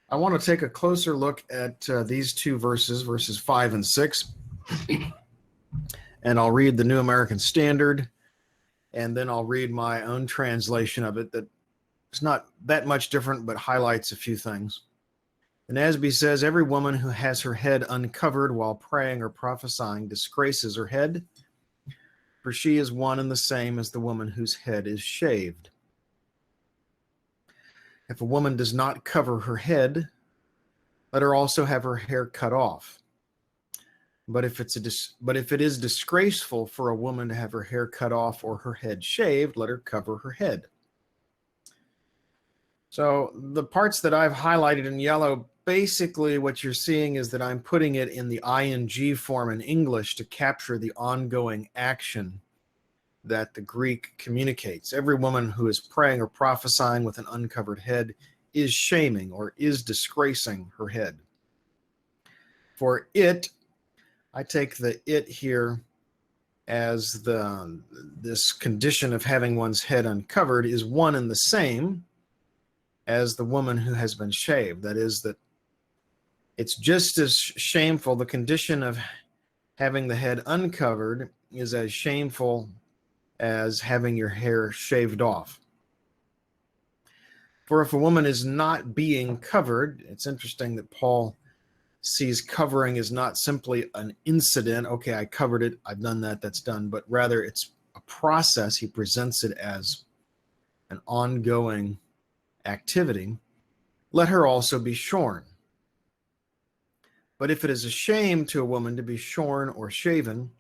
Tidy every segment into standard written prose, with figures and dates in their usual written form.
I want to take a closer look at these two verses, verses 5 and 6. And I'll read the New American Standard, and then I'll read my own translation of it that is not that much different, but highlights a few things. And Nasby says, every woman who has her head uncovered while praying or prophesying disgraces her head, for she is one and the same as the woman whose head is shaved. If a woman does not cover her head, let her also have her hair cut off. But if it is disgraceful for a woman to have her hair cut off or her head shaved, let her cover her head. So the parts that I've highlighted in yellow, basically what you're seeing is that I'm putting it in the ing form in English to capture the ongoing action that the Greek communicates. Every woman who is praying or prophesying with an uncovered head is shaming or is disgracing her head. For it, I take the it here as this condition of having one's head uncovered is one and the same as the woman who has been shaved. That is, that it's just as shameful. The condition of having the head uncovered is as shameful as having your hair shaved off. For if a woman is not being covered, it's interesting that Paul sees covering as not simply an incident. Okay, I covered it, I've done that, that's done, but rather it's a process. He presents it as an ongoing activity. Let her also be shorn. But if it is a shame to a woman to be shorn or shaven,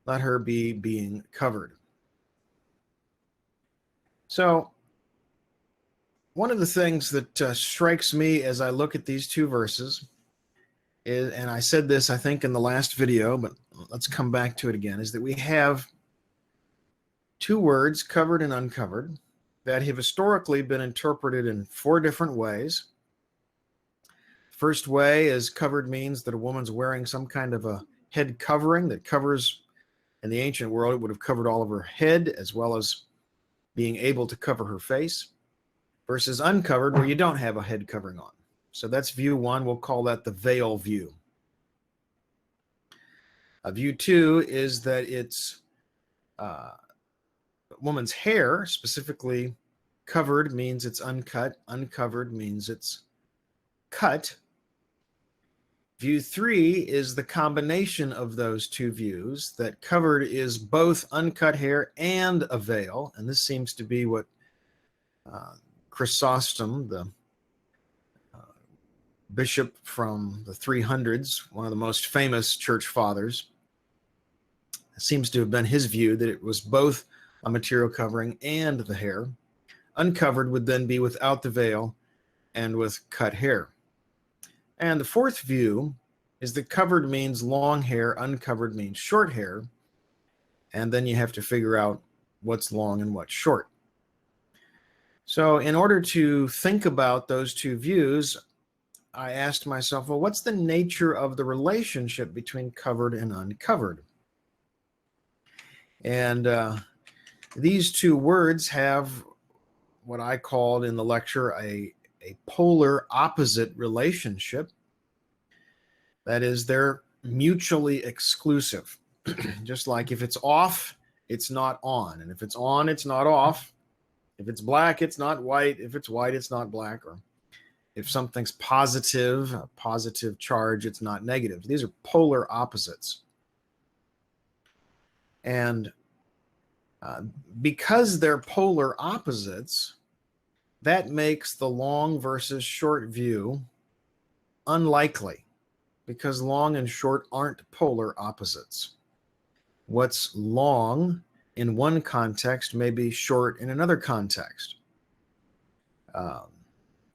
let her be being covered. So one of the things that strikes me as I look at these two verses is, and I said this, I think, in the last video, but let's come back to it again, is that we have two words, covered and uncovered, that have historically been interpreted in four different ways. First way is covered means that a woman's wearing some kind of a head covering that covers, in the ancient world, it would have covered all of her head as well as being able to cover her face, versus uncovered where you don't have a head covering on. So that's view one. We'll call that the Vail View. View two is that it's a woman's hair, specifically covered means it's uncut, uncovered means it's cut. View three is the combination of those two views, that covered is both uncut hair and a veil, and this seems to be what Chrysostom, the bishop from the 300s, one of the most famous church fathers, seems to have been his view that it was both a material covering and the hair. Uncovered would then be without the veil and with cut hair. And the fourth view is that covered means long hair, uncovered means short hair, and then you have to figure out what's long and what's short. So in order to think about those two views, I asked myself, well, what's the nature of the relationship between covered and uncovered? And these two words have what I called in the lecture a polar opposite relationship. That is, they're mutually exclusive. Just like if it's off, it's not on. And if it's on, it's not off. If it's black, it's not white. If it's white, it's not black. Or if something's positive, a positive charge, it's not negative. These are polar opposites. And because they're polar opposites, that makes the long versus short view unlikely, because long and short aren't polar opposites. What's long in one context may be short in another context.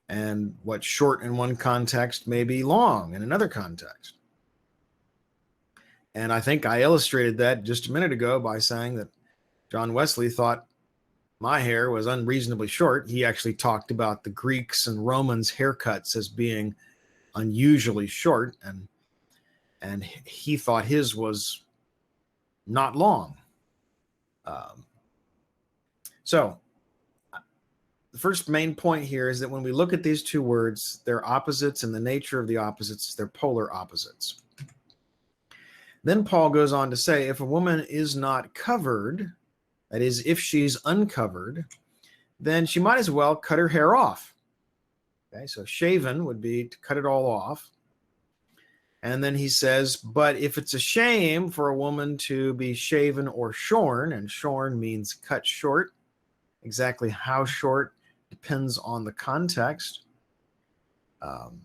And what's short in one context may be long in another context. And I think I illustrated that just a minute ago by saying that John Wesley thought my hair was unreasonably short. He actually talked about the Greeks and Romans' haircuts as being unusually short, and he thought his was not long. So the first main point here is that when we look at these two words, they're opposites, and the nature of the opposites, they're polar opposites. Then Paul goes on to say, if a woman is not covered, that is, if she's uncovered, then she might as well cut her hair off. Okay, so shaven would be to cut it all off. And then he says, but if it's a shame for a woman to be shaven or shorn, and shorn means cut short, exactly how short depends on the context. And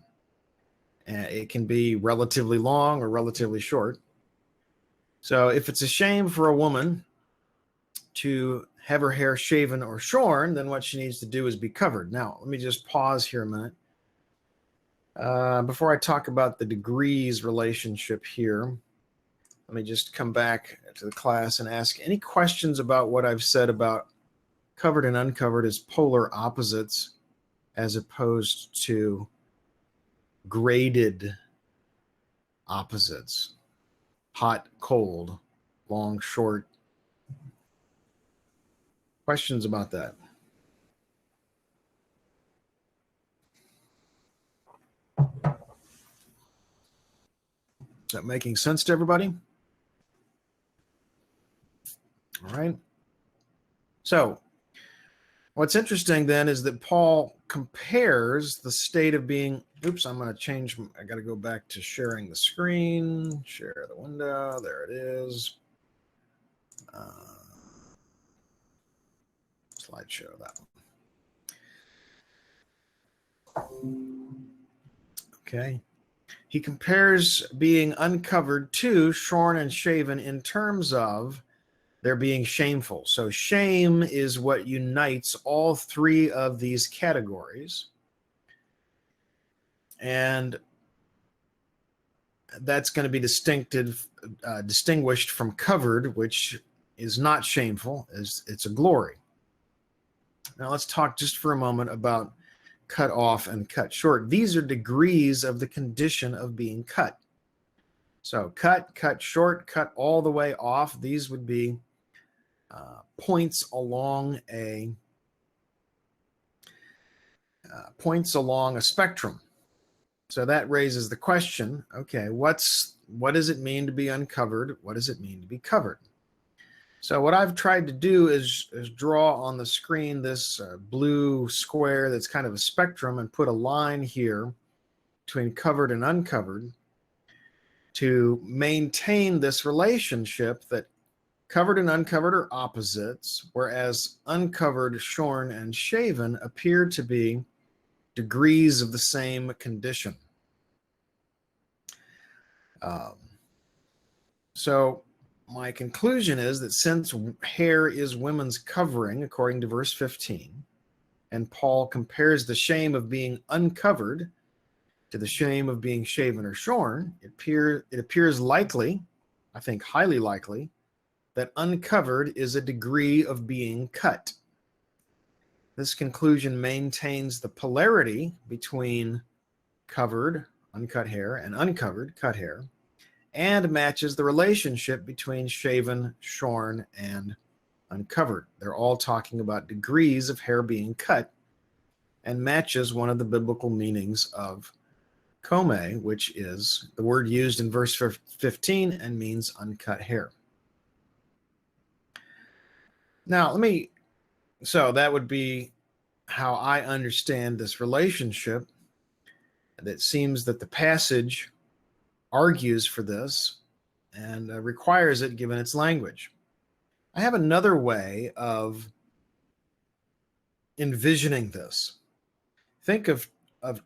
it can be relatively long or relatively short. So if it's a shame for a woman to have her hair shaven or shorn, then what she needs to do is be covered. Now, let me just pause here a minute. Before I talk about the degrees relationship here, let me just come back to the class and ask any questions about what I've said about covered and uncovered as polar opposites as opposed to graded opposites. Hot, cold, long, short. Questions about that? Is that making sense to everybody? All right. So what's interesting then is that Paul compares the state of being, oops, I'm going to change, I got to go back to sharing the screen, share the window, there it is. Slideshow, that one. Okay. He compares being uncovered to shorn and shaven in terms of they're being shameful. So shame is what unites all three of these categories. And that's going to be distinguished from covered, which is not shameful, it's a glory. Now let's talk just for a moment about cut off and cut short. These are degrees of the condition of being cut. So cut short, cut all the way off. These would be points along a spectrum. So that raises the question, okay, what does it mean to be uncovered? What does it mean to be covered? So what I've tried to do is draw on the screen this blue square that's kind of a spectrum and put a line here between covered and uncovered to maintain this relationship that covered and uncovered are opposites, whereas uncovered, shorn, and shaven appear to be degrees of the same condition. So my conclusion is that since hair is women's covering, according to verse 15, and Paul compares the shame of being uncovered to the shame of being shaven or shorn, it appears likely, I think highly likely, that uncovered is a degree of being cut. This conclusion maintains the polarity between covered, uncut hair, and uncovered, cut hair, and matches the relationship between shaven, shorn, and uncovered. They're all talking about degrees of hair being cut and matches one of the biblical meanings of kome, which is the word used in verse 15 and means uncut hair. Now, so that would be how I understand this relationship. That seems that the passage argues for this and requires it given its language. I have another way of envisioning this. Think of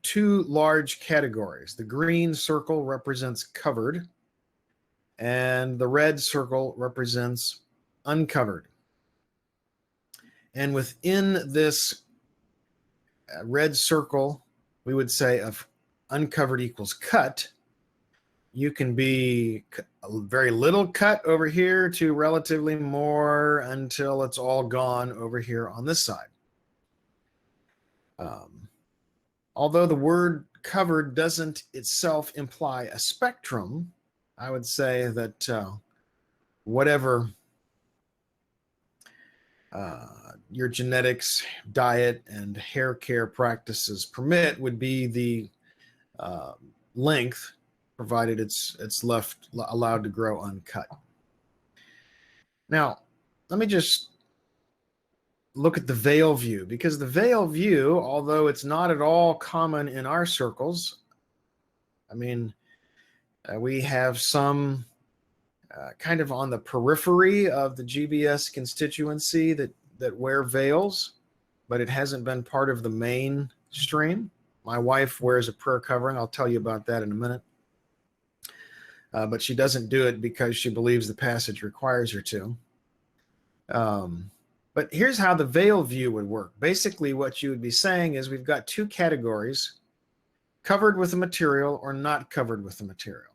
two large categories. The green circle represents covered, and the red circle represents uncovered. And within this red circle, we would say of uncovered equals cut. You can be very little cut over here to relatively more until it's all gone over here on this side. Although the word covered doesn't itself imply a spectrum, I would say that whatever your genetics, diet, and hair care practices permit would be the length, provided it's left allowed to grow uncut. Now, let me just look at the Vail View, because the Vail View, although it's not at all common in our circles, I mean, we have some kind of on the periphery of the GBS constituency that wear veils, but it hasn't been part of the mainstream. My wife wears a prayer covering. I'll tell you about that in a minute. But she doesn't do it because she believes the passage requires her to. But here's how the Vail View would work. Basically, what you would be saying is we've got two categories: covered with a material or not covered with the material.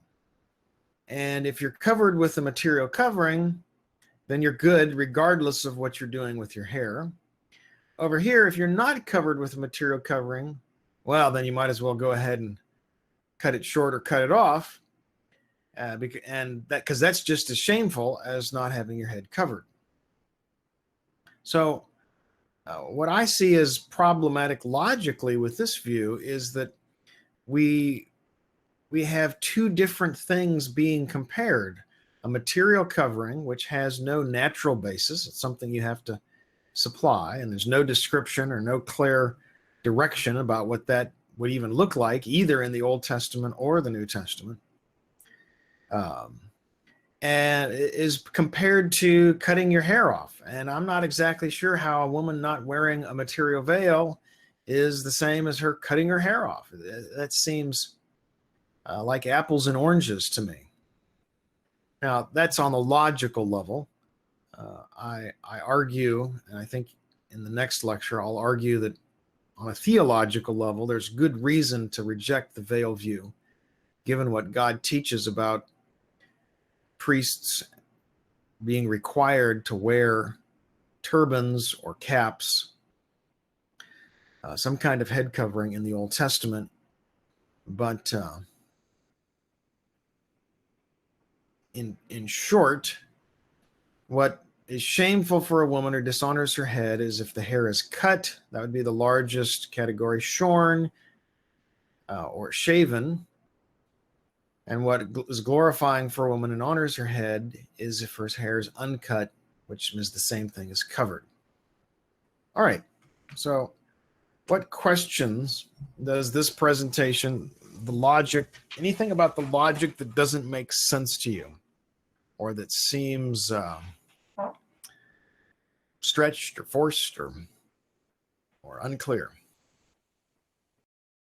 And if you're covered with the material covering, then you're good regardless of what you're doing with your hair. Over here, if you're not covered with a material covering, well, then you might as well go ahead and cut it short or cut it off, because that's just as shameful as not having your head covered. So what I see as problematic logically with this view is that we have two different things being compared: a material covering, which has no natural basis. It's something you have to supply, and there's no description or no clear direction about what that would even look like, either in the Old Testament or the New Testament. And it is compared to cutting your hair off. And I'm not exactly sure how a woman not wearing a material veil is the same as her cutting her hair off. That seems like apples and oranges to me. Now, that's on the logical level. I argue, and I think in the next lecture I'll argue that on a theological level, there's good reason to reject the Vail View, given what God teaches about priests being required to wear turbans or caps, some kind of head covering in the Old Testament. But in short, what is shameful for a woman or dishonors her head is if the hair is cut. That would be the largest category. Shorn or shaven. And what is glorifying for a woman and honors her head is if her hair is uncut, which is the same thing as covered. All right. So what questions does this presentation, the logic, anything about the logic that doesn't make sense to you or that seems stretched or forced or unclear?